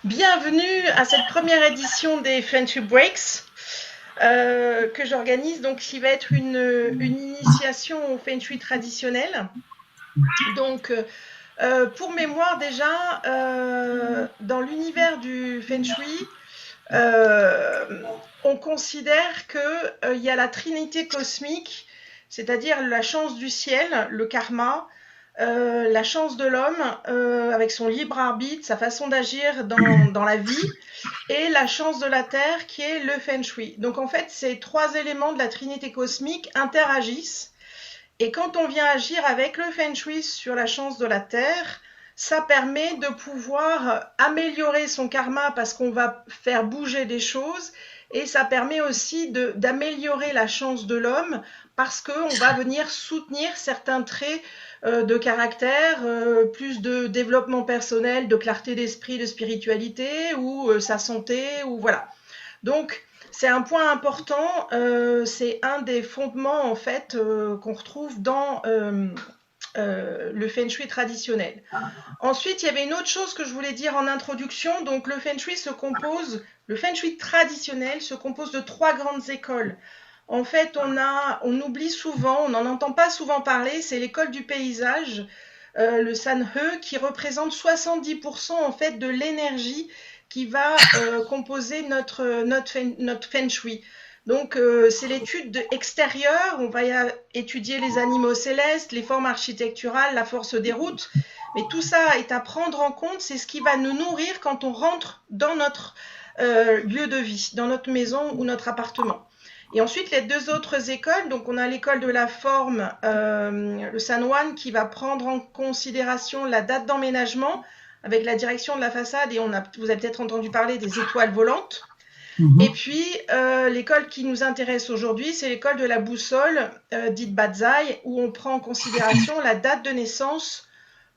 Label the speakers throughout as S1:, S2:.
S1: Bienvenue à cette première édition des Feng Shui Breaks que j'organise, donc qui va être une initiation au Feng Shui traditionnel. Donc, pour mémoire déjà, dans l'univers du Feng Shui, on considère qu'il y a la trinité cosmique, c'est-à-dire la chance du ciel, le karma, la chance de l'homme avec son libre arbitre, sa façon d'agir dans la vie, et la chance de la Terre qui est le Feng Shui. Donc en fait, ces trois éléments de la trinité cosmique interagissent. Et quand on vient agir avec le Feng Shui sur la chance de la Terre, ça permet de pouvoir améliorer son karma parce qu'on va faire bouger des choses, et ça permet aussi d'améliorer la chance de l'homme parce qu'on va venir soutenir certains traits de caractère, plus de développement personnel, de clarté d'esprit, de spiritualité, ou sa santé, ou voilà. Donc, c'est un point important, c'est un des fondements en fait qu'on retrouve dans le Feng Shui traditionnel. Ensuite, il y avait une autre chose que je voulais dire en introduction. Donc, le Feng Shui traditionnel se compose de trois grandes écoles. En fait, on oublie souvent, on n'en entend pas souvent parler, c'est l'école du paysage, le Sanhe, qui représente 70% en fait de l'énergie qui va composer notre Feng Shui. Donc, c'est l'étude extérieure, on va étudier les animaux célestes, les formes architecturales, la force des routes, mais tout ça est à prendre en compte, c'est ce qui va nous nourrir quand on rentre dans notre lieu de vie, dans notre maison ou notre appartement. Et ensuite, les deux autres écoles, donc on a l'école de la forme, le Sanwan, qui va prendre en considération la date d'emménagement avec la direction de la façade, et vous avez peut-être entendu parler des étoiles volantes. Et puis, l'école qui nous intéresse aujourd'hui, c'est l'école de la boussole, dite Bazai, où on prend en considération la date de naissance,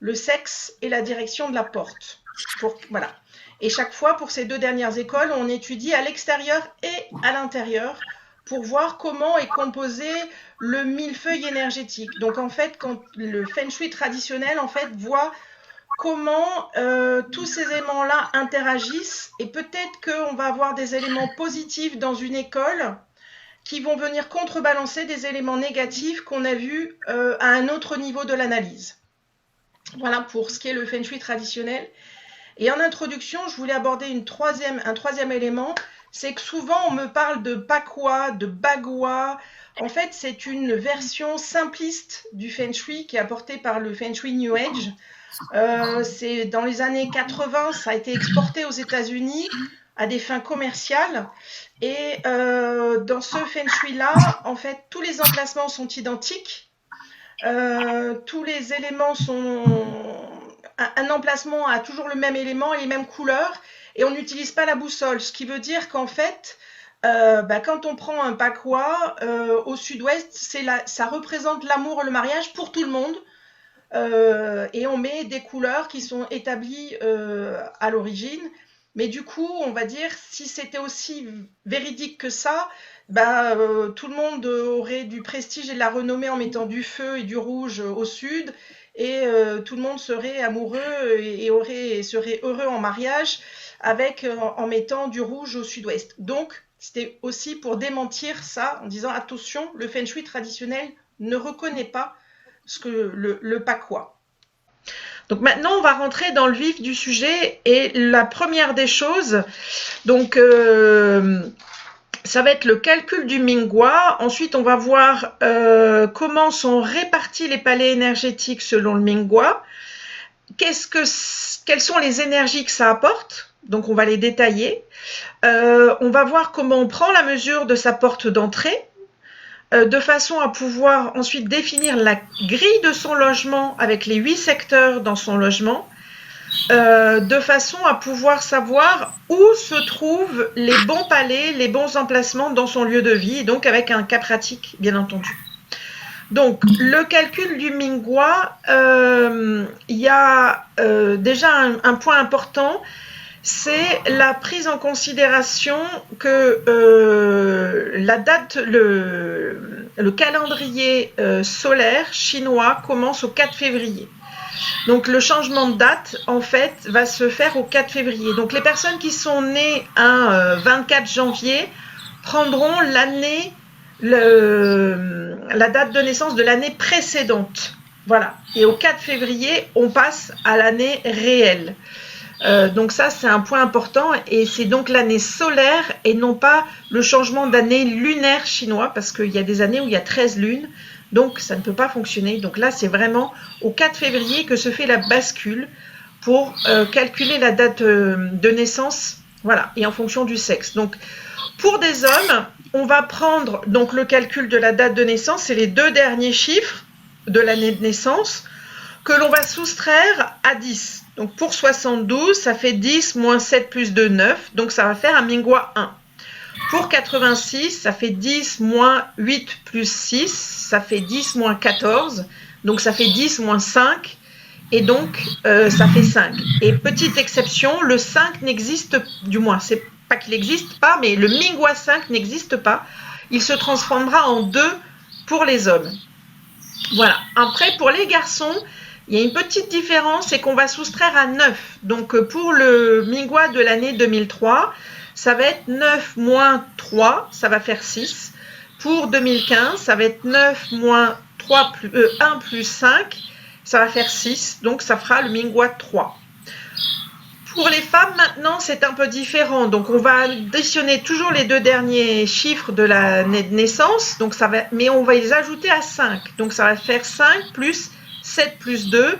S1: le sexe et la direction de la porte. Voilà. Et chaque fois, pour ces deux dernières écoles, on étudie à l'extérieur et à l'intérieur pour voir comment est composé le millefeuille énergétique. Donc en fait, quand le Feng Shui traditionnel en fait voit comment tous ces éléments-là interagissent, et peut-être qu'on va avoir des éléments positifs dans une école qui vont venir contrebalancer des éléments négatifs qu'on a vus à un autre niveau de l'analyse. Voilà pour ce qui est le Feng Shui traditionnel. Et en introduction, je voulais aborder un troisième élément, c'est que souvent on me parle de Pakwa, de Bagua. En fait, c'est une version simpliste du Feng Shui qui est apportée par le Feng Shui New Age. C'est dans les années 80, ça a été exporté aux États-Unis à des fins commerciales. Et dans ce Feng Shui-là, en fait, tous les emplacements sont identiques. Tous les éléments sont... Un emplacement a toujours le même élément et les mêmes couleurs, et on n'utilise pas la boussole, ce qui veut dire qu'en fait, quand on prend un Pakwa au sud-ouest, ça représente l'amour et le mariage pour tout le monde, et on met des couleurs qui sont établies à l'origine. Mais du coup, on va dire, si c'était aussi véridique que ça, tout le monde aurait du prestige et de la renommée en mettant du feu et du rouge au sud, et tout le monde serait amoureux et serait heureux en mariage en mettant du rouge au sud-ouest. Donc, c'était aussi pour démentir ça, en disant attention, le Feng Shui traditionnel ne reconnaît pas le Pakwa. Donc maintenant, on va rentrer dans le vif du sujet, et la première des choses, donc ça va être le calcul du Mingwa. Ensuite, on va voir comment sont répartis les palais énergétiques selon le Mingwa. Quelles sont les énergies que ça apporte? Donc, on va les détailler. On va voir comment on prend la mesure de sa porte d'entrée, de façon à pouvoir ensuite définir la grille de son logement avec les 8 secteurs dans son logement, de façon à pouvoir savoir où se trouvent les bons palais, les bons emplacements dans son lieu de vie, et donc avec un cas pratique, bien entendu. Donc, le calcul du Mingwa, il y a déjà un point important, c'est la prise en considération que la date, le calendrier solaire chinois commence au 4 février. Donc le changement de date, en fait, va se faire au 4 février. Donc les personnes qui sont nées un 24 janvier prendront l'année, la date de naissance de l'année précédente. Voilà. Et au 4 février, on passe à l'année réelle. Donc ça, c'est un point important et c'est donc l'année solaire et non pas le changement d'année lunaire chinois parce qu'il y a des années où il y a 13 lunes, donc ça ne peut pas fonctionner. Donc là, c'est vraiment au 4 février que se fait la bascule pour calculer la date de naissance, voilà, et en fonction du sexe. Donc pour des hommes, on va prendre donc le calcul de la date de naissance, c'est les 2 derniers chiffres de l'année de naissance que l'on va soustraire à 10. Donc pour 72, ça fait 10 moins 7 plus 2, 9. Donc ça va faire un Minghua 1. Pour 86, ça fait 10 moins 8 plus 6. Ça fait 10 moins 14. Donc ça fait 10 moins 5. Et donc ça fait 5. Et petite exception, le 5 n'existe, du moins, c'est pas qu'il n'existe pas, mais le Minghua 5 n'existe pas. Il se transformera en 2 pour les hommes. Voilà. Après, pour les garçons, il y a une petite différence, c'est qu'on va soustraire à 9. Donc pour le Minghua de l'année 2003, ça va être 9 moins 3, ça va faire 6. Pour 2015, ça va être 9 moins 3 plus, 1 plus 5, ça va faire 6. Donc ça fera le Minghua 3. Pour les femmes, maintenant, c'est un peu différent. Donc on va additionner toujours les 2 derniers chiffres de l'année de naissance, donc ça va, mais on va les ajouter à 5. Donc ça va faire 5 plus 7 plus 2,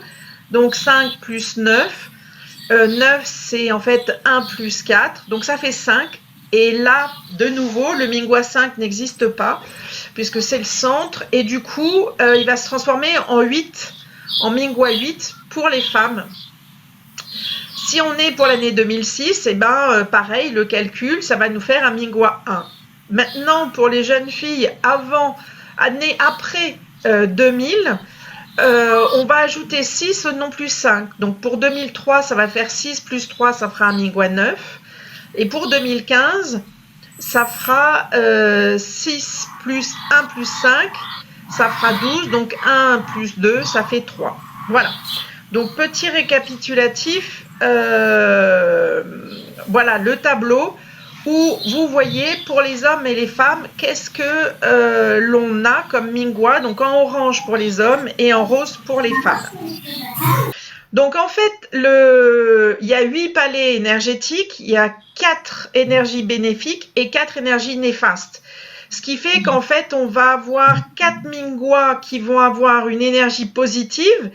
S1: donc 5 plus 9. 9, c'est en fait 1 plus 4, donc ça fait 5. Et là, de nouveau, le Minghua 5 n'existe pas, puisque c'est le centre. Et du coup, il va se transformer en 8, en Minghua 8 pour les femmes. Si on est pour l'année 2006, et ben, pareil, le calcul, ça va nous faire un Minghua 1. Maintenant, pour les jeunes filles après 2000, on va ajouter 6 non plus 5. Donc pour 2003, ça va faire 6 plus 3, ça fera un Minghua 9. Et pour 2015, ça fera 6 plus 1 plus 5, ça fera 12. Donc 1 plus 2, ça fait 3. Voilà. Donc petit récapitulatif, voilà le tableau où vous voyez pour les hommes et les femmes qu'est-ce que l'on a comme Minghua, donc en orange pour les hommes et en rose pour les femmes. Donc en fait, il y a 8 palais énergétiques, il y a 4 énergies bénéfiques et 4 énergies néfastes. Ce qui fait qu'en fait, on va avoir 4 Minghua qui vont avoir une énergie positive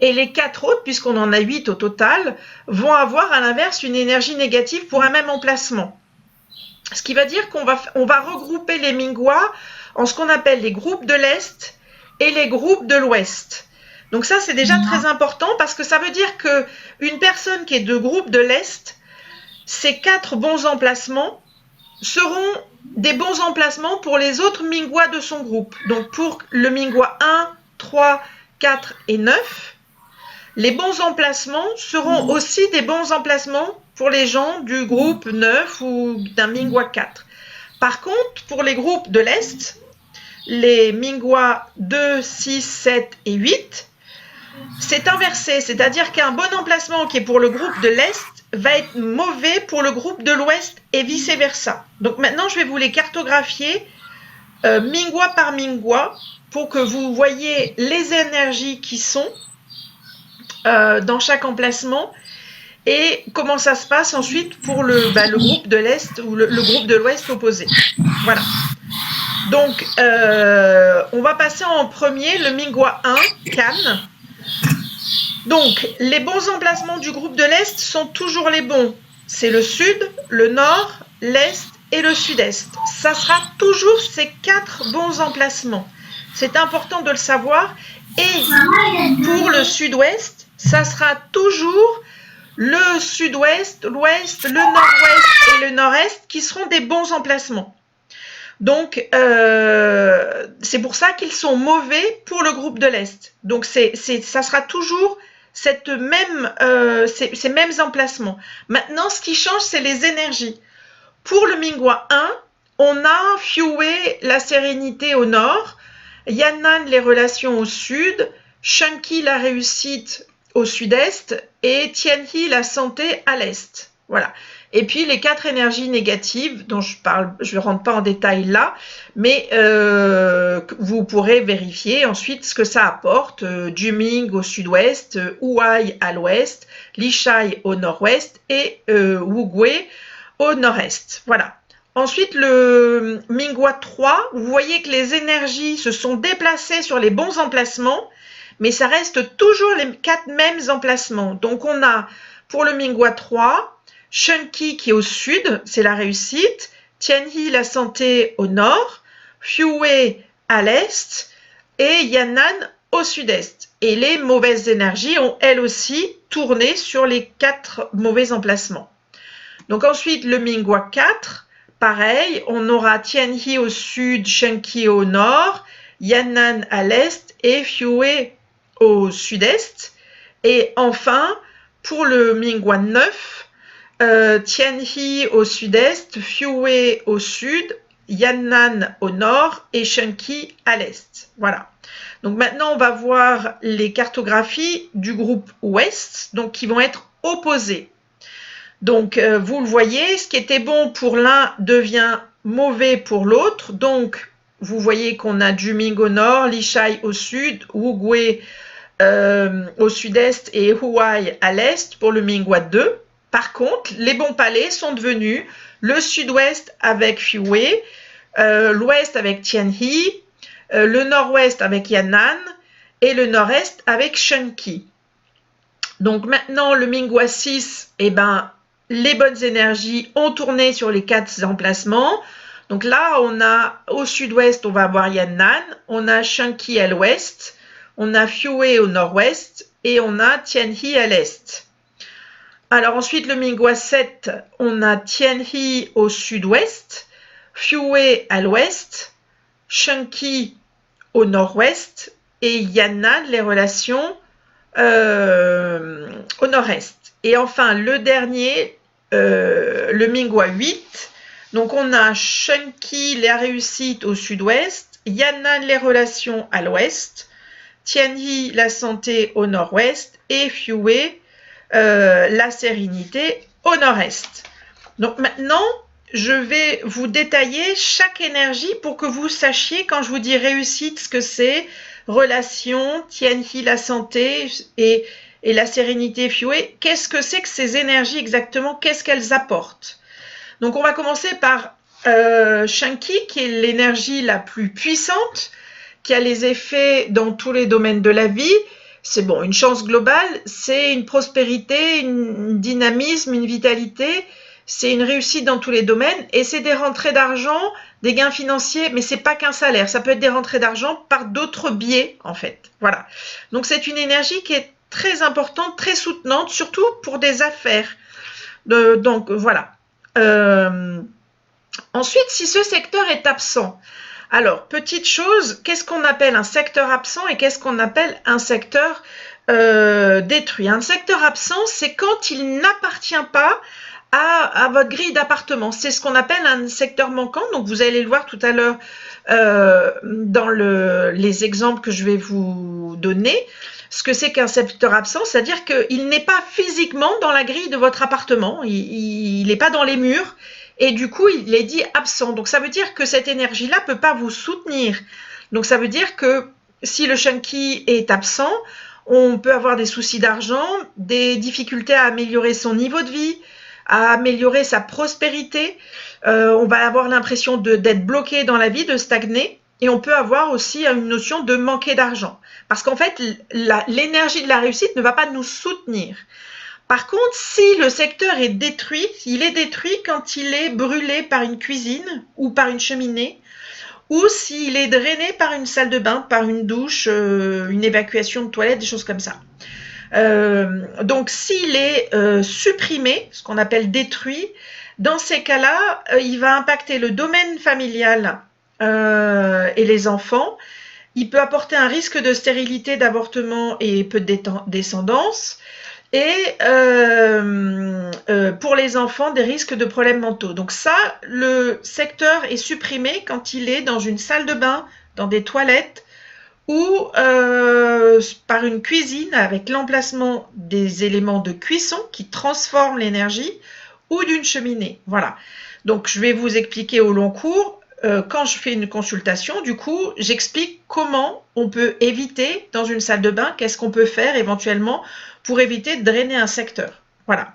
S1: et les 4 autres, puisqu'on en a 8 au total, vont avoir à l'inverse une énergie négative pour un même emplacement. Ce qui va dire qu'on va regrouper les Minghua en ce qu'on appelle les groupes de l'Est et les groupes de l'Ouest. Donc ça, c'est déjà très important parce que ça veut dire qu'une personne qui est de groupe de l'Est, ces 4 bons emplacements seront des bons emplacements pour les autres Minghua de son groupe. Donc pour le Minghua 1, 3, 4 et 9, les bons emplacements seront aussi des bons emplacements pour les gens du groupe 9 ou d'un Minghua 4. Par contre, pour les groupes de l'Est, les Minghua 2, 6, 7 et 8, c'est inversé. C'est-à-dire qu'un bon emplacement qui est pour le groupe de l'Est va être mauvais pour le groupe de l'Ouest et vice-versa. Donc maintenant, je vais vous les cartographier Minghua par Minghua pour que vous voyez les énergies qui sont dans chaque emplacement et comment ça se passe ensuite pour le groupe de l'Est ou le groupe de l'Ouest opposé. Voilà. Donc, on va passer en premier le Minghua 1, Cannes. Donc, les bons emplacements du groupe de l'Est sont toujours les bons. C'est le Sud, le Nord, l'Est et le Sud-Est. Ça sera toujours ces 4 bons emplacements. C'est important de le savoir. Et pour le Sud-Ouest, ça sera toujours le Sud-Ouest, l'Ouest, le Nord-Ouest et le Nord-Est qui seront des bons emplacements. Donc, c'est pour ça qu'ils sont mauvais pour le groupe de l'Est. Donc, ça sera toujours ces mêmes emplacements. Maintenant, ce qui change, c'est les énergies. Pour le Minghua 1, on a Fiuwe, la sérénité au nord, Yan'an, les relations au sud, Shunki, la réussite au sud-est et Tianyi, la santé, à l'est. Voilà. Et puis les 4 énergies négatives dont je parle, je ne rentre pas en détail là, mais vous pourrez vérifier ensuite ce que ça apporte. Juming au sud-ouest, Huai à l'ouest, Lishai au nord-ouest et Wugui au nord-est. Voilà. Ensuite, le Minghua 3, vous voyez que les énergies se sont déplacées sur les bons emplacements, mais ça reste toujours les 4 mêmes emplacements. Donc on a pour le Minghua 3, Shunqi qui est au sud, c'est la réussite, Tianyi la santé au nord, Fuwei à l'est et Yan'an au sud-est. Et les mauvaises énergies ont elles aussi tourné sur les 4 mauvais emplacements. Donc ensuite le Minghua 4, pareil, on aura Tianyi au sud, Shunqi au nord, Yan'an à l'est et Fuwei au sud-est. Et enfin, pour le Minghua 9, Tianyi au sud-est, Fuwei au sud, Yan'an au nord et Shunqi à l'est. Voilà. Donc maintenant, on va voir les cartographies du groupe ouest, donc qui vont être opposées. Donc, vous le voyez, ce qui était bon pour l'un devient mauvais pour l'autre. Donc, vous voyez qu'on a Juming au nord, Lishai au sud, Wugui au sud-est et Huai à l'est pour le Minghua 2. Par contre, les bons palais sont devenus le sud-ouest avec Fuwei, l'ouest avec Tianyi, le nord-ouest avec Yan'an et le nord-est avec Shunqi. Donc maintenant, le Minghua 6, eh ben, les bonnes énergies ont tourné sur les 4 emplacements. Donc là, on a au sud-ouest, on va avoir Yan'an, on a Shunqi à l'ouest, on a Fuwei au nord-ouest et on a Tianyi à l'est. Alors ensuite, le Minghua 7, on a Tianyi au sud-ouest, Fuwei à l'ouest, Shunqi au nord-ouest et Yan'an, les relations au nord-est. Et enfin, le dernier, le Minghua 8, donc on a Shunqi, la réussite au sud-ouest, Yan'an, les relations à l'ouest, Tianyi, la santé au nord-ouest et Fuwei, la sérénité au nord-est. Donc maintenant, je vais vous détailler chaque énergie pour que vous sachiez quand je vous dis réussite ce que c'est, relation, Tianyi, la santé et la sérénité Fuwei, qu'est-ce que c'est que ces énergies exactement, qu'est-ce qu'elles apportent. Donc on va commencer par Shunqi qui est l'énergie la plus puissante, qui a les effets dans tous les domaines de la vie. C'est bon, une chance globale, c'est une prospérité, un dynamisme, une vitalité, c'est une réussite dans tous les domaines et c'est des rentrées d'argent, des gains financiers, mais c'est pas qu'un salaire, ça peut être des rentrées d'argent par d'autres biais en fait. Voilà. Donc c'est une énergie qui est très importante, très soutenante, surtout pour des affaires. Donc voilà. Ensuite, si ce secteur est absent, alors, petite chose, qu'est-ce qu'on appelle un secteur absent et qu'est-ce qu'on appelle un secteur détruit? Un secteur absent, c'est quand il n'appartient pas à votre grille d'appartement. C'est ce qu'on appelle un secteur manquant. Donc, vous allez le voir tout à l'heure dans les exemples que je vais vous donner. Ce que c'est qu'un secteur absent, c'est-à-dire qu'il n'est pas physiquement dans la grille de votre appartement. Il n'est pas dans les murs. Et du coup, il est dit absent. Donc, ça veut dire que cette énergie-là ne peut pas vous soutenir. Donc, ça veut dire que si le Shunqi est absent, on peut avoir des soucis d'argent, des difficultés à améliorer son niveau de vie, à améliorer sa prospérité. On va avoir l'impression d'être bloqué dans la vie, de stagner. Et on peut avoir aussi une notion de manquer d'argent. Parce qu'en fait, l'énergie de la réussite ne va pas nous soutenir. Par contre, si le secteur est détruit, il est détruit quand il est brûlé par une cuisine ou par une cheminée, ou s'il est drainé par une salle de bain, par une douche, une évacuation de toilette, des choses comme ça. Donc, s'il est supprimé, ce qu'on appelle détruit, dans ces cas-là, il va impacter le domaine familial et les enfants. Il peut apporter un risque de stérilité, d'avortement et peu de descendance. Et pour les enfants, des risques de problèmes mentaux. Donc ça, le secteur est supprimé quand il est dans une salle de bain, dans des toilettes ou par une cuisine avec l'emplacement des éléments de cuisson qui transforment l'énergie, ou d'une cheminée. Voilà. Donc, je vais vous expliquer au long cours. Quand je fais une consultation, du coup, j'explique comment on peut éviter dans une salle de bain, qu'est-ce qu'on peut faire éventuellement pour éviter de drainer un secteur. Voilà.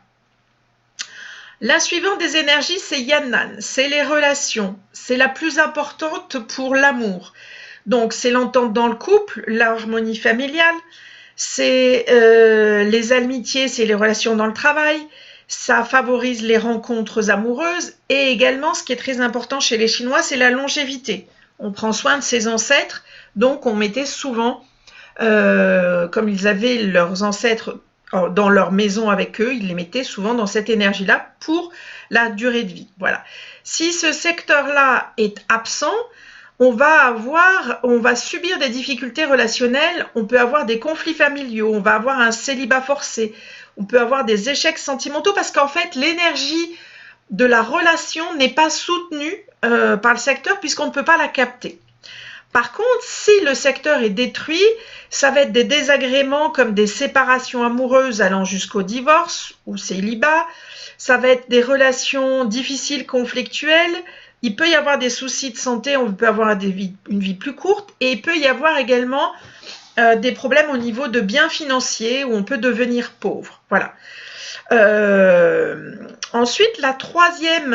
S1: La suivante des énergies, c'est Yannan, c'est les relations. C'est la plus importante pour l'amour. Donc, c'est l'entente dans le couple, l'harmonie familiale, c'est les amitiés, c'est les relations dans le travail, ça favorise les rencontres amoureuses et également, ce qui est très important chez les Chinois, c'est la longévité. On prend soin de ses ancêtres, donc on mettait souvent, comme ils avaient leurs ancêtres dans leur maison avec eux, ils les mettaient souvent dans cette énergie-là pour la durée de vie. Voilà. Si ce secteur-là est absent, on va subir des difficultés relationnelles, on peut avoir des conflits familiaux, on va avoir un célibat forcé, on peut avoir des échecs sentimentaux parce qu'en fait, l'énergie de la relation n'est pas soutenue par le secteur puisqu'on ne peut pas la capter. Par contre, si le secteur est détruit, ça va être des désagréments comme des séparations amoureuses allant jusqu'au divorce ou célibat, ça va être des relations difficiles, conflictuelles, il peut y avoir des soucis de santé, on peut avoir une vie plus courte et il peut y avoir également des problèmes au niveau de biens financiers où on peut devenir pauvre. Voilà. Ensuite, la troisième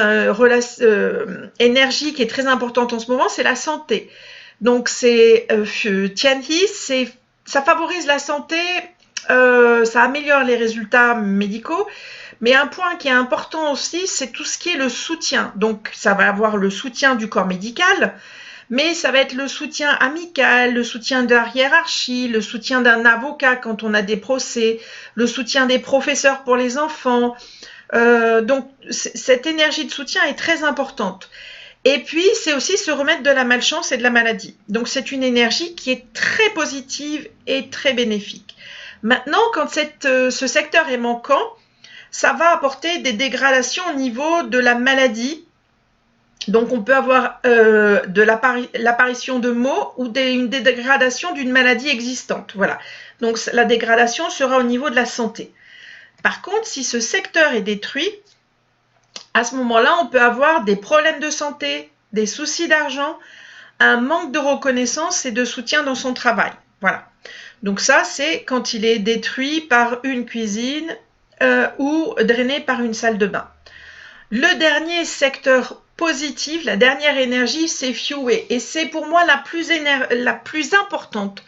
S1: énergie qui est très importante en ce moment, c'est la santé. Donc, c'est Tianyi, ça favorise la santé, ça améliore les résultats médicaux, mais un point qui est important aussi, c'est tout ce qui est le soutien. Donc, ça va avoir le soutien du corps médical, mais ça va être le soutien amical, le soutien de la hiérarchie, le soutien d'un avocat quand on a des procès, le soutien des professeurs pour les enfants. Donc, cette énergie de soutien est très importante. Et puis, c'est aussi se remettre de la malchance et de la maladie. Donc, c'est une énergie qui est très positive et très bénéfique. Maintenant, quand ce secteur est manquant, ça va apporter des dégradations au niveau de la maladie. Donc, on peut avoir l'apparition de maux ou une dégradation d'une maladie existante. Voilà. Donc, la dégradation sera au niveau de la santé. Par contre, si ce secteur est détruit, à ce moment-là, on peut avoir des problèmes de santé, des soucis d'argent, un manque de reconnaissance et de soutien dans son travail. Voilà. Donc ça, c'est quand il est détruit par une cuisine ou drainé par une salle de bain. Le dernier secteur positif, la dernière énergie, c'est Fuyue. Et c'est pour moi la plus importante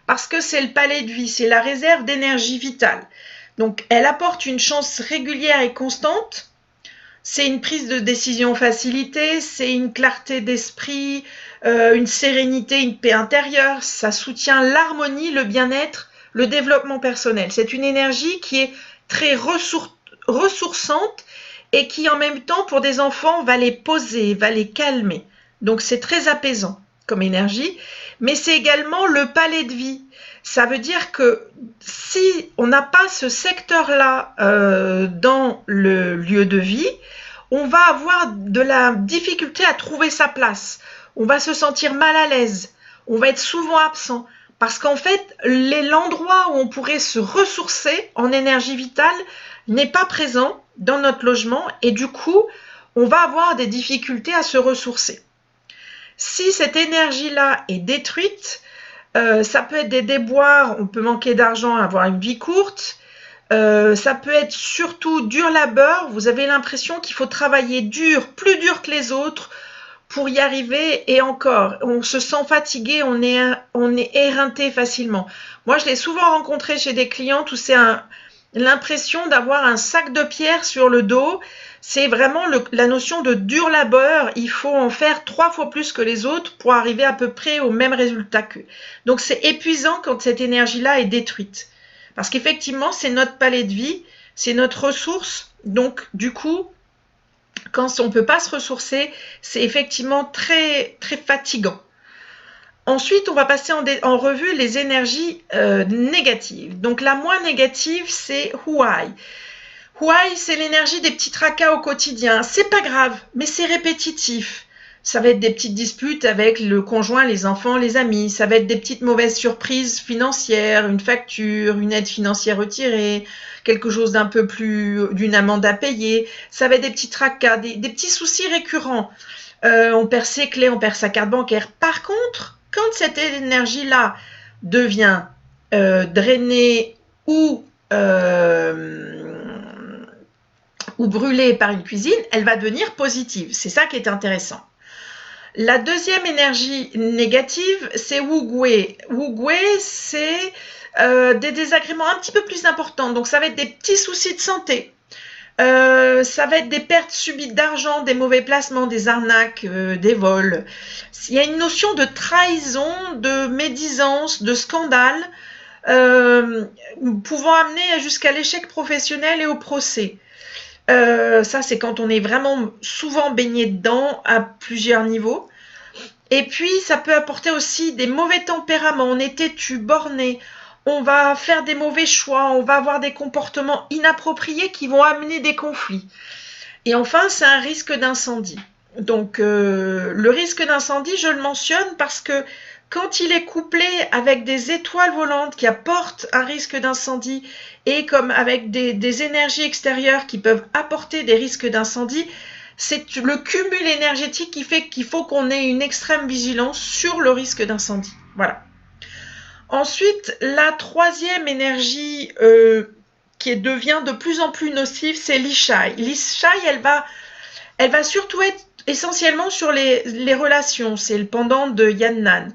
S1: parce que c'est le palais de vie, c'est la réserve d'énergie vitale. Donc, elle apporte une chance régulière et constante. C'est une prise de décision facilitée, c'est une clarté d'esprit, une sérénité, une paix intérieure. Ça soutient l'harmonie, le bien-être, le développement personnel. C'est une énergie qui est très ressourçante et qui, en même temps, pour des enfants, va les poser, va les calmer. Donc, c'est très apaisant comme énergie, mais c'est également le palais de vie. Ça veut dire que si on n'a pas ce secteur-là dans le lieu de vie, on va avoir de la difficulté à trouver sa place. On va se sentir mal à l'aise. On va être souvent absent. Parce qu'en fait, l'endroit où on pourrait se ressourcer en énergie vitale n'est pas présent dans notre logement et du coup, on va avoir des difficultés à se ressourcer. Si cette énergie-là est détruite, ça peut être des déboires, on peut manquer d'argent, avoir une vie courte. Ça peut être surtout dur labeur. Vous avez l'impression qu'il faut travailler dur, plus dur que les autres pour y arriver. Et encore, on se sent fatigué, on est éreinté facilement. Moi, je l'ai souvent rencontré chez des clientes où c'est l'impression d'avoir un sac de pierre sur le dos. C'est vraiment la notion de dur labeur. Il faut en faire 3 fois plus que les autres pour arriver à peu près au même résultat qu'eux. Donc, c'est épuisant quand cette énergie-là est détruite. Parce qu'effectivement, c'est notre palais de vie, c'est notre ressource. Donc, du coup, quand on ne peut pas se ressourcer, c'est effectivement très, très fatigant. Ensuite, on va passer en revue les énergies négatives. Donc, la moins négative, c'est Huai. Huai, c'est l'énergie des petits tracas au quotidien. C'est pas grave, mais c'est répétitif. Ça va être des petites disputes avec le conjoint, les enfants, les amis. Ça va être des petites mauvaises surprises financières, une facture, une aide financière retirée, quelque chose d'un peu plus, d'une amende à payer. Ça va être des petits tracas, des petits soucis récurrents. On perd ses clés, on perd sa carte bancaire. Par contre, quand cette énergie-là devient drainée ou brûlée par une cuisine, elle va devenir positive. C'est ça qui est intéressant. La deuxième énergie négative, c'est Wu Gui. Wu Gui, c'est des désagréments un petit peu plus importants. Donc, ça va être des petits soucis de santé. Ça va être des pertes subites d'argent, des mauvais placements, des arnaques, des vols. Il y a une notion de trahison, de médisance, de scandale, pouvant amener jusqu'à l'échec professionnel et au procès. Ça, c'est quand on est vraiment souvent baigné dedans à plusieurs niveaux. Et puis, ça peut apporter aussi des mauvais tempéraments. On est têtu, borné. On va faire des mauvais choix. On va avoir des comportements inappropriés qui vont amener des conflits. Et enfin, c'est un risque d'incendie. Donc, le risque d'incendie, je le mentionne parce que quand il est couplé avec des étoiles volantes qui apportent un risque d'incendie et comme avec des énergies extérieures qui peuvent apporter des risques d'incendie, c'est le cumul énergétique qui fait qu'il faut qu'on ait une extrême vigilance sur le risque d'incendie. Voilà. Ensuite, la troisième énergie qui devient de plus en plus nocive, c'est l'Ishai. L'Ishai, elle va surtout être essentiellement sur les relations. C'est le pendant de Yannan.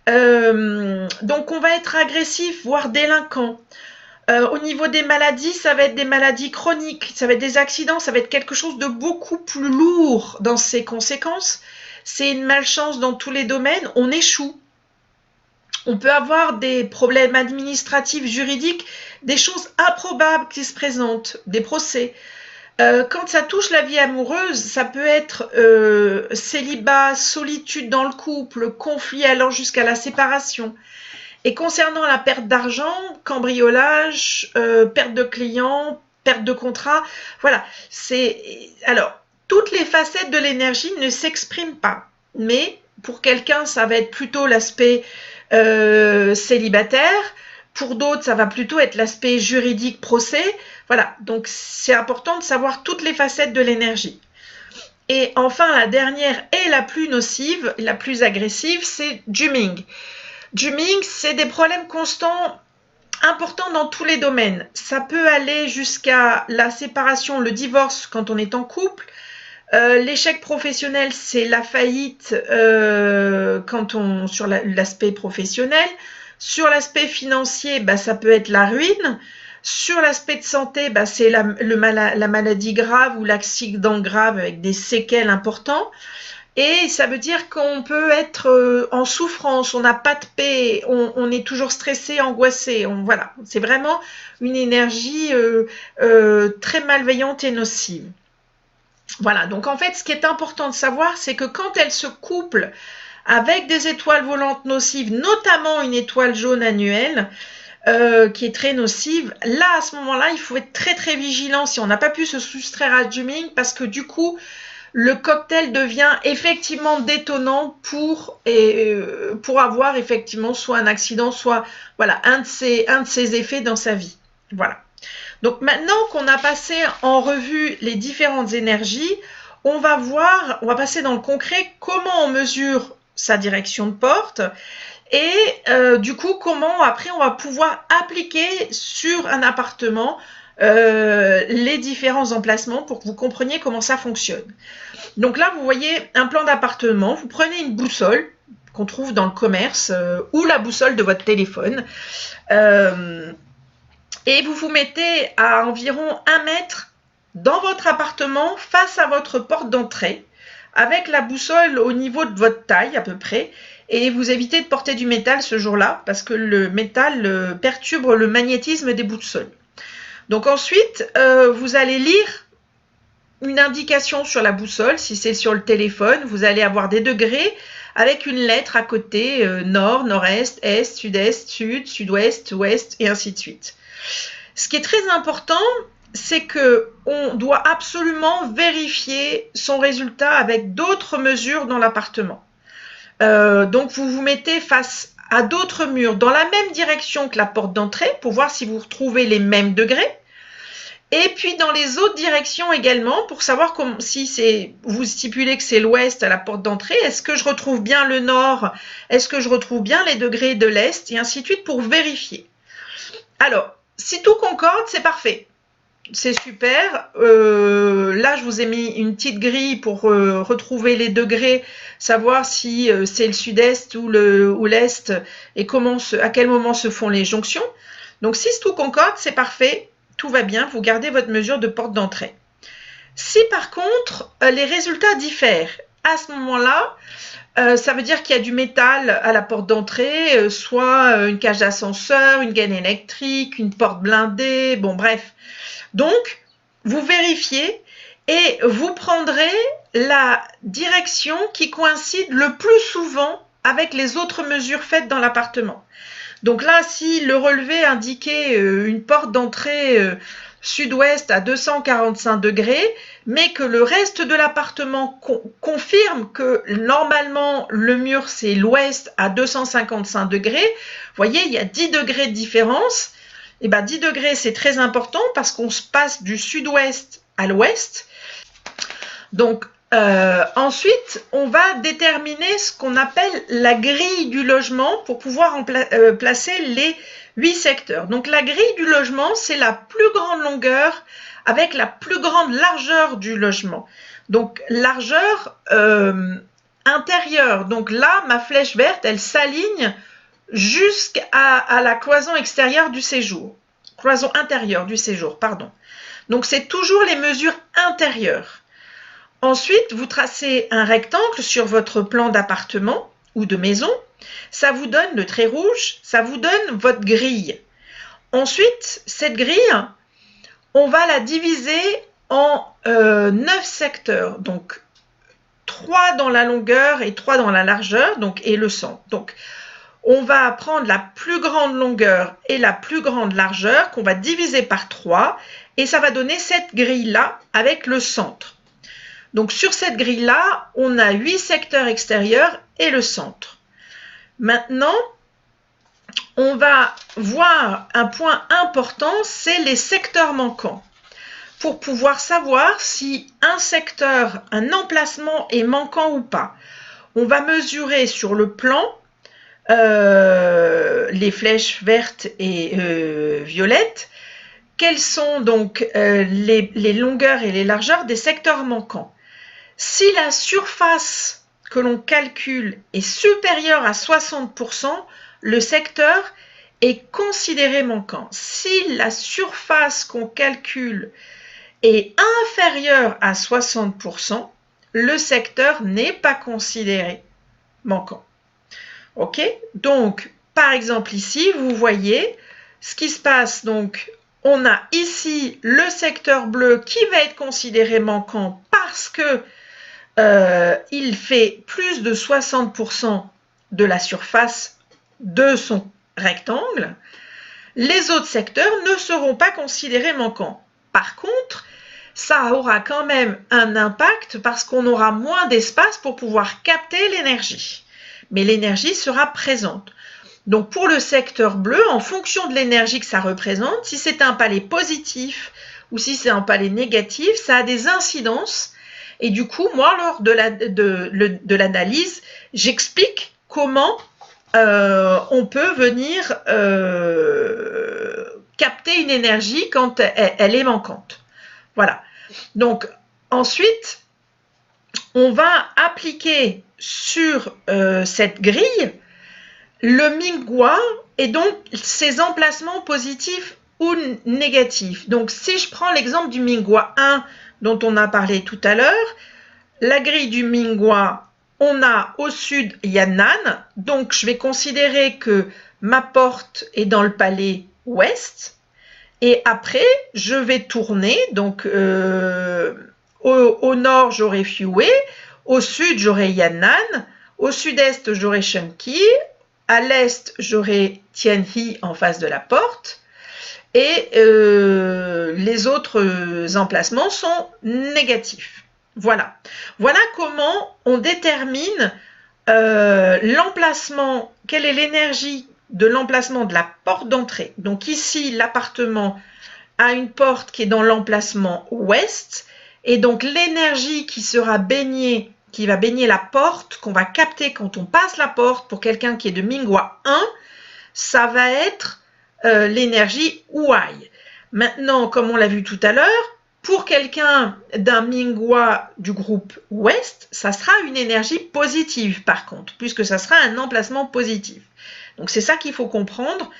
S1: Donc, on va être agressif, voire délinquant. Au niveau des maladies, ça va être des maladies chroniques, ça va être des accidents, ça va être quelque chose de beaucoup plus lourd dans ses conséquences. C'est une malchance dans tous les domaines, on échoue. On peut avoir des problèmes administratifs, juridiques, des choses improbables qui se présentent, des procès. Quand ça touche la vie amoureuse, ça peut être célibat, solitude dans le couple, conflit allant jusqu'à la séparation. Et concernant la perte d'argent, cambriolage, perte de clients, perte de contrat, voilà. Alors, toutes les facettes de l'énergie ne s'expriment pas. Mais pour quelqu'un, ça va être plutôt l'aspect célibataire. Pour d'autres, ça va plutôt être l'aspect juridique, procès. Voilà, donc c'est important de savoir toutes les facettes de l'énergie. Et enfin, la dernière et la plus nocive, la plus agressive, c'est Juming. Juming, c'est des problèmes constants, importants dans tous les domaines. Ça peut aller jusqu'à la séparation, le divorce quand on est en couple. L'échec professionnel, c'est la faillite sur l'aspect professionnel. Sur l'aspect financier, ça peut être la ruine. Sur l'aspect de santé, c'est la maladie grave ou l'accident grave avec des séquelles importantes. Et ça veut dire qu'on peut être en souffrance, on n'a pas de paix, on est toujours stressé, angoissé. Voilà, c'est vraiment une énergie très malveillante et nocive. Voilà, donc en fait, ce qui est important de savoir, c'est que quand elle se couple avec des étoiles volantes nocives, notamment une étoile jaune annuelle, qui est très nocive, là, à ce moment-là, il faut être très, très vigilant si on n'a pas pu se soustraire à Juming, parce que du coup, le cocktail devient effectivement détonnant pour avoir effectivement soit un accident, soit voilà, un de ses effets dans sa vie. Voilà. Donc maintenant qu'on a passé en revue les différentes énergies, on va passer dans le concret comment on mesure sa direction de porte et du coup comment après on va pouvoir appliquer sur un appartement les différents emplacements pour que vous compreniez comment ça fonctionne. Donc là, vous voyez un plan d'appartement, vous prenez une boussole qu'on trouve dans le commerce ou la boussole de votre téléphone et vous vous mettez à environ 1 mètre dans votre appartement face à votre porte d'entrée avec la boussole au niveau de votre taille à peu près et vous évitez de porter du métal ce jour-là parce que le métal perturbe le magnétisme des boussoles. Donc ensuite, vous allez lire une indication sur la boussole. Si c'est sur le téléphone, vous allez avoir des degrés avec une lettre à côté, nord, nord-est, est, sud-est, sud, sud-ouest, ouest et ainsi de suite. Ce qui est très important, c'est que on doit absolument vérifier son résultat avec d'autres mesures dans l'appartement. Donc vous vous mettez face à d'autres murs dans la même direction que la porte d'entrée pour voir si vous retrouvez les mêmes degrés. Et puis dans les autres directions également pour savoir si vous stipulez que c'est l'ouest à la porte d'entrée, est-ce que je retrouve bien le nord, est-ce que je retrouve bien les degrés de l'est et ainsi de suite pour vérifier. Alors, si tout concorde, c'est parfait. C'est super. Là, je vous ai mis une petite grille pour retrouver les degrés, savoir si c'est le sud-est ou l'est et à quel moment se font les jonctions. Donc, si tout concorde, c'est parfait. Tout va bien. Vous gardez votre mesure de porte d'entrée. Si par contre, les résultats diffèrent, à ce moment-là, ça veut dire qu'il y a du métal à la porte d'entrée, soit une cage d'ascenseur, une gaine électrique, une porte blindée, bon bref. Donc, vous vérifiez et vous prendrez la direction qui coïncide le plus souvent avec les autres mesures faites dans l'appartement. Donc là, si le relevé indiquait une porte d'entrée sud-ouest à 245 degrés, mais que le reste de l'appartement confirme que normalement le mur c'est l'ouest à 255 degrés, vous voyez, il y a 10 degrés de différence. Et bien 10 degrés, c'est très important parce qu'on se passe du sud-ouest à l'ouest. Donc, ensuite, on va déterminer ce qu'on appelle la grille du logement pour pouvoir placer les 8 secteurs. Donc, la grille du logement, c'est la plus grande longueur avec la plus grande largeur du logement. Donc, largeur intérieure. Donc là, ma flèche verte, elle s'aligne jusqu'à la cloison extérieure du séjour. Cloison intérieure du séjour, pardon. Donc, c'est toujours les mesures intérieures. Ensuite, vous tracez un rectangle sur votre plan d'appartement ou de maison. Ça vous donne le trait rouge, ça vous donne votre grille. Ensuite, cette grille, on va la diviser en 9 secteurs. Donc, 3 dans la longueur et 3 dans la largeur, et le centre. Donc, on va prendre la plus grande longueur et la plus grande largeur qu'on va diviser par 3 et ça va donner cette grille-là avec le centre. Donc, sur cette grille-là, on a 8 secteurs extérieurs et le centre. Maintenant, on va voir un point important, c'est les secteurs manquants. Pour pouvoir savoir si un secteur, un emplacement est manquant ou pas. On va mesurer sur le plan les flèches vertes et violettes. Quelles sont donc les longueurs et les largeurs des secteurs manquants? Si la surface que l'on calcule est supérieure à 60%, le secteur est considéré manquant. Si la surface qu'on calcule est inférieure à 60%, le secteur n'est pas considéré manquant. Ok? Donc, par exemple ici, vous voyez ce qui se passe. Donc, on a ici le secteur bleu qui va être considéré manquant parce que il fait plus de 60% de la surface de son rectangle. Les autres secteurs ne seront pas considérés manquants. Par contre, ça aura quand même un impact parce qu'on aura moins d'espace pour pouvoir capter l'énergie. Mais l'énergie sera présente. Donc pour le secteur bleu, en fonction de l'énergie que ça représente, si c'est un palais positif ou si c'est un palais négatif, ça a des incidences. Et du coup, moi, lors de l'analyse, j'explique comment on peut venir capter une énergie quand elle est manquante. Voilà. Donc, ensuite, on va appliquer sur cette grille le Mingwa et donc ses emplacements positifs ou négatifs. Donc, si je prends l'exemple du Mingwa 1 dont on a parlé tout à l'heure, la grille du Mingwa, on a au sud Yan'an, donc je vais considérer que ma porte est dans le palais ouest, et après je vais tourner, donc au nord j'aurai Fuwei, au sud j'aurai Yan'an, au sud-est j'aurai Shunqi, à l'est j'aurai Tianhe en face de la porte, et les autres emplacements sont négatifs. Voilà. Voilà comment on détermine l'emplacement, quelle est l'énergie de l'emplacement de la porte d'entrée. Donc ici, l'appartement a une porte qui est dans l'emplacement ouest, et donc l'énergie qui sera baignée, qui va baigner la porte, qu'on va capter quand on passe la porte, pour quelqu'un qui est de Minghua 1, ça va être l'énergie Ouai. Maintenant, comme on l'a vu tout à l'heure, pour quelqu'un d'un Minghua du groupe Ouest, ça sera une énergie positive par contre, puisque ça sera un emplacement positif. Donc c'est ça qu'il faut comprendre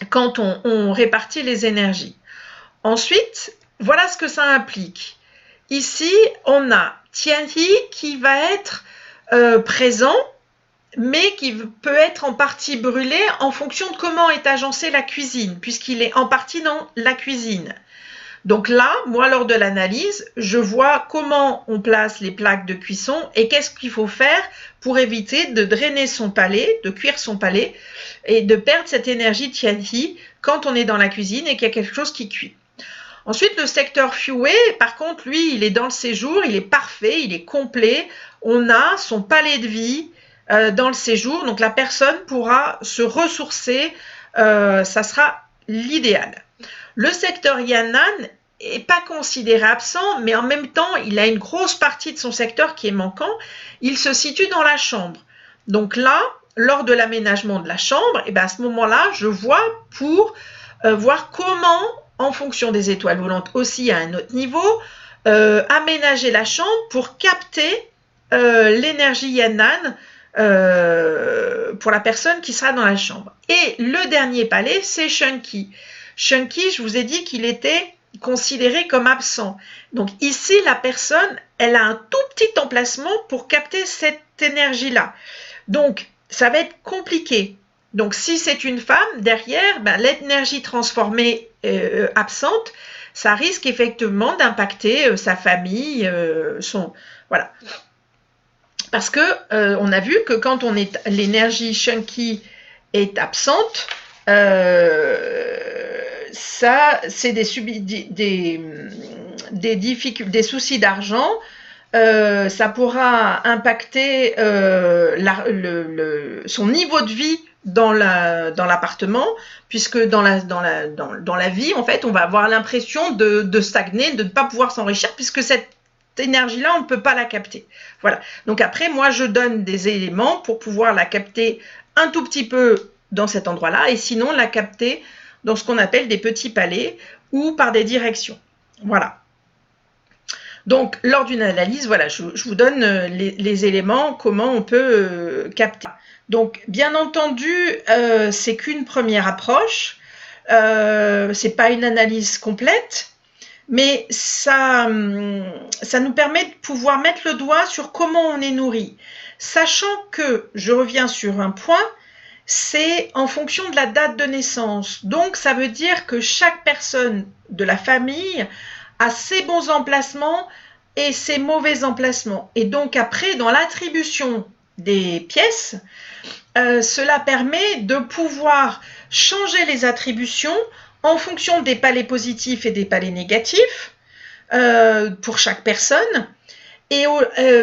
S1: quand on répartit les énergies. Ensuite, voilà ce que ça implique. Ici, on a Tianyi qui va être présent, mais qui peut être en partie brûlé en fonction de comment est agencée la cuisine, puisqu'il est en partie dans la cuisine. Donc là, moi, lors de l'analyse, je vois comment on place les plaques de cuisson et qu'est-ce qu'il faut faire pour éviter de drainer son palais, de cuire son palais et de perdre cette énergie Tianyi quand on est dans la cuisine et qu'il y a quelque chose qui cuit. Ensuite, le secteur Fué, par contre, lui, il est dans le séjour, il est parfait, il est complet. On a son palais de vie dans le séjour, donc la personne pourra se ressourcer, ça sera l'idéal. Le secteur Yan'an n'est pas considéré absent, mais en même temps, il a une grosse partie de son secteur qui est manquant. Il se situe dans la chambre. Donc là, lors de l'aménagement de la chambre, et bien à ce moment-là, je vois pour voir comment, en fonction des étoiles volantes aussi à un autre niveau, aménager la chambre pour capter l'énergie Yan'an pour la personne qui sera dans la chambre. Et le dernier palais, c'est Shunqi. Shunqi, je vous ai dit qu'il était considéré comme absent. Donc ici, la personne, elle a un tout petit emplacement pour capter cette énergie-là. Donc, ça va être compliqué. Donc, si c'est une femme, derrière, ben, l'énergie transformée absente, ça risque effectivement d'impacter sa famille, voilà. Parce que on a vu que quand l'énergie Shunqi est absente, ça, c'est des soucis d'argent. Ça pourra impacter son niveau de vie dans l'appartement, puisque dans la vie, en fait, on va avoir l'impression de stagner, de ne pas pouvoir s'enrichir, puisque cette énergie-là, on ne peut pas la capter. Voilà. Donc après, moi, je donne des éléments pour pouvoir la capter un tout petit peu dans cet endroit-là, et sinon la capter dans ce qu'on appelle des petits palais ou par des directions. Voilà. Donc, lors d'une analyse, voilà, je vous donne les éléments, comment on peut capter. Donc, bien entendu, c'est qu'une première approche, c'est pas une analyse complète, mais ça nous permet de pouvoir mettre le doigt sur comment on est nourri. Sachant que, je reviens sur un point, c'est en fonction de la date de naissance. Donc, ça veut dire que chaque personne de la famille a ses bons emplacements et ses mauvais emplacements. Et donc, après, dans l'attribution des pièces, cela permet de pouvoir changer les attributions en fonction des palais positifs et des palais négatifs pour chaque personne. Et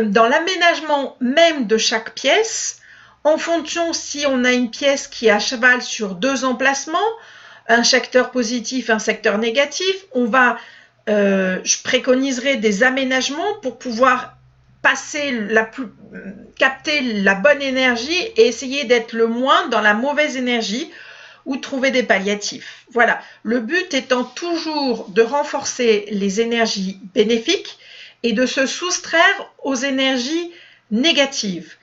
S1: dans l'aménagement même de chaque pièce, en fonction si on a une pièce qui est à cheval sur 2 emplacements, un secteur positif, un secteur négatif, je préconiserai des aménagements pour pouvoir capter la bonne énergie et essayer d'être le moins dans la mauvaise énergie ou trouver des palliatifs. Voilà, le but étant toujours de renforcer les énergies bénéfiques et de se soustraire aux énergies négatives.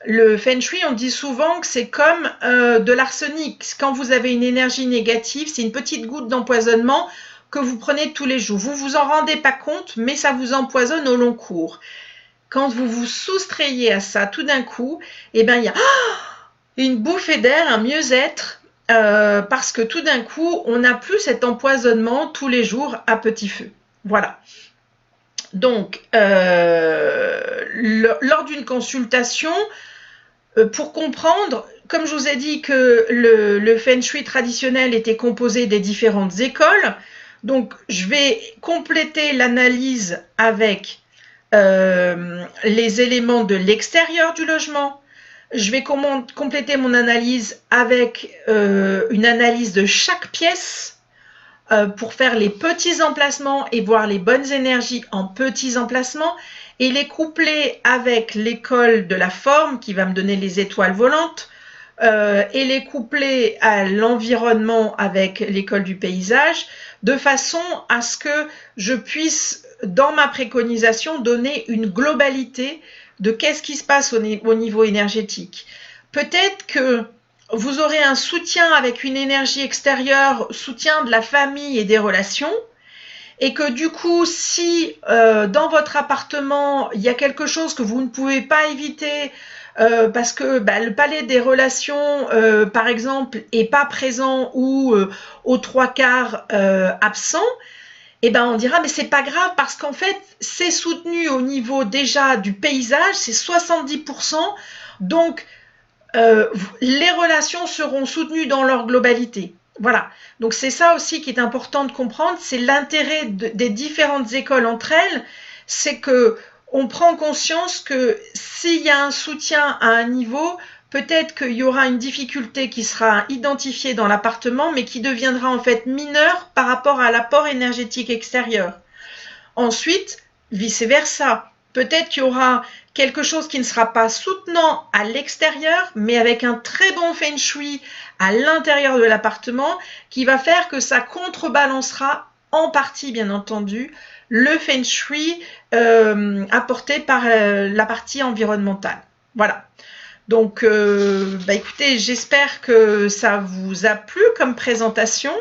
S1: Le Feng Shui, on dit souvent que c'est comme de l'arsenic. Quand vous avez une énergie négative, c'est une petite goutte d'empoisonnement que vous prenez tous les jours. Vous ne vous en rendez pas compte, mais ça vous empoisonne au long cours. Quand vous vous soustrayez à ça, tout d'un coup, eh ben, il y a une bouffée d'air, un mieux-être, parce que tout d'un coup, on n'a plus cet empoisonnement tous les jours à petit feu. Voilà. Donc, lors d'une consultation, pour comprendre comme je vous ai dit que le Feng Shui traditionnel était composé des différentes écoles, donc je vais compléter l'analyse avec les éléments de l'extérieur du logement. Je vais compléter mon analyse avec une analyse de chaque pièce pour faire les petits emplacements et voir les bonnes énergies en petits emplacements et les coupler avec l'école de la forme qui va me donner les étoiles volantes et les coupler à l'environnement avec l'école du paysage de façon à ce que je puisse, dans ma préconisation, donner une globalité de qu'est-ce qui se passe au niveau énergétique. Peut-être que vous aurez un soutien avec une énergie extérieure, soutien de la famille et des relations, et que du coup, si dans votre appartement, il y a quelque chose que vous ne pouvez pas éviter, parce que le palais des relations, par exemple, est pas présent ou aux 3/4 absent, et on dira mais c'est pas grave parce qu'en fait c'est soutenu au niveau déjà du paysage, c'est 70%, donc les relations seront soutenues dans leur globalité. Voilà, donc c'est ça aussi qui est important de comprendre, c'est l'intérêt des différentes écoles entre elles, c'est que on prend conscience que s'il y a un soutien à un niveau, peut-être qu'il y aura une difficulté qui sera identifiée dans l'appartement, mais qui deviendra en fait mineure par rapport à l'apport énergétique extérieur. Ensuite, vice-versa, peut-être qu'il y aura quelque chose qui ne sera pas soutenant à l'extérieur, mais avec un très bon feng shui à l'intérieur de l'appartement, qui va faire que ça contrebalancera en partie, bien entendu, le feng shui apporté par la partie environnementale. Voilà. Donc, écoutez, j'espère que ça vous a plu comme présentation.